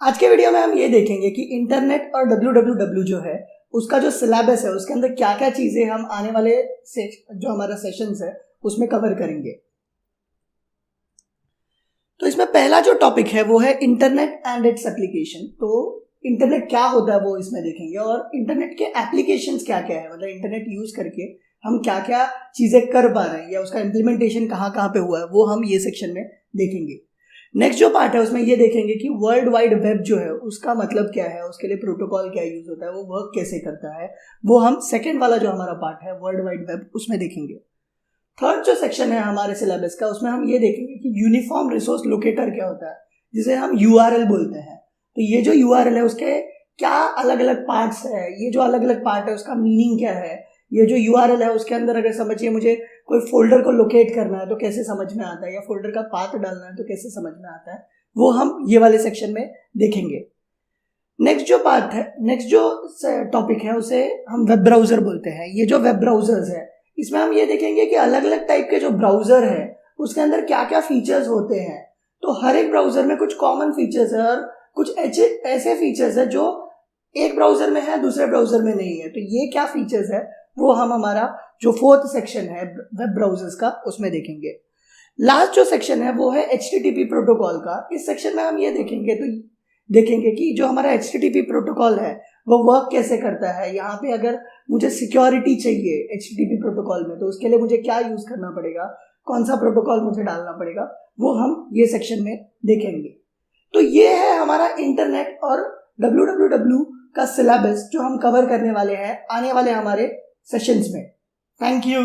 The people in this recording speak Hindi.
आज के वीडियो में हम ये देखेंगे कि इंटरनेट और www जो है उसका जो सिलेबस है उसके अंदर क्या क्या चीजें हम आने वाले जो हमारा सेशंस है उसमें कवर करेंगे। तो इसमें पहला जो टॉपिक है वो है इंटरनेट एंड इट्स एप्लीकेशन। तो इंटरनेट क्या होता है वो इसमें देखेंगे और इंटरनेट के एप्लीकेशंस क्या क्या है, मतलब इंटरनेट यूज करके हम क्या क्या चीजें कर पा रहे हैं या उसका इम्प्लीमेंटेशन कहाँ कहाँ पे हुआ है वो हम ये सेक्शन में देखेंगे। नेक्स्ट जो पार्ट है उसमें ये देखेंगे कि वर्ल्ड वाइड वेब जो है उसका मतलब क्या है, उसके लिए प्रोटोकॉल क्या यूज होता है, वो वर्क कैसे करता है, वो हम सेकेंड वाला जो हमारा पार्ट है वर्ल्ड वाइड वेब उसमें देखेंगे। थर्ड जो सेक्शन है हमारे सिलेबस का उसमें हम ये देखेंगे कि यूनिफॉर्म रिसोर्स लोकेटर क्या होता है, जिसे हम URL बोलते हैं। तो ये जो URL है उसके क्या अलग अलग पार्ट्स है, ये जो अलग अलग पार्ट है उसका मीनिंग क्या है, ये जो URL है उसके अंदर अगर समझिए मुझे कोई फोल्डर को लोकेट करना है तो कैसे समझ में आता है, या फोल्डर का पाथ डालना है तो कैसे समझ में आता है, वो हम ये वाले सेक्शन में देखेंगे। नेक्स्ट जो पार्ट है, नेक्स्ट जो टॉपिक है उसे हम वेब ब्राउजर बोलते हैं। ये जो वेब ब्राउजर्स है इसमें हम ये देखेंगे कि अलग अलग टाइप के जो ब्राउजर है उसके अंदर क्या क्या फीचर्स होते हैं। तो हर एक ब्राउजर में कुछ कॉमन फीचर्स है और कुछ ऐसे फीचर्स है जो एक ब्राउजर में है दूसरे ब्राउजर में नहीं है। तो ये क्या फीचर्स है वो हम हमारा जो फोर्थ सेक्शन है वेब ब्राउजर्स का उसमें देखेंगे। लास्ट जो सेक्शन है वो है HTTP प्रोटोकॉल का। इस सेक्शन में हम ये देखेंगे कि जो हमारा HTTP प्रोटोकॉल है वो वर्क कैसे करता है। यहाँ पे अगर मुझे सिक्योरिटी चाहिए HTTP प्रोटोकॉल में तो उसके लिए मुझे क्या यूज करना पड़ेगा, कौन सा प्रोटोकॉल मुझे डालना पड़ेगा, वो हम ये सेक्शन में देखेंगे। तो ये है हमारा इंटरनेट और www का सिलेबस जो हम कवर करने वाले हैं आने वाले हमारे सेशंस में। Thank you.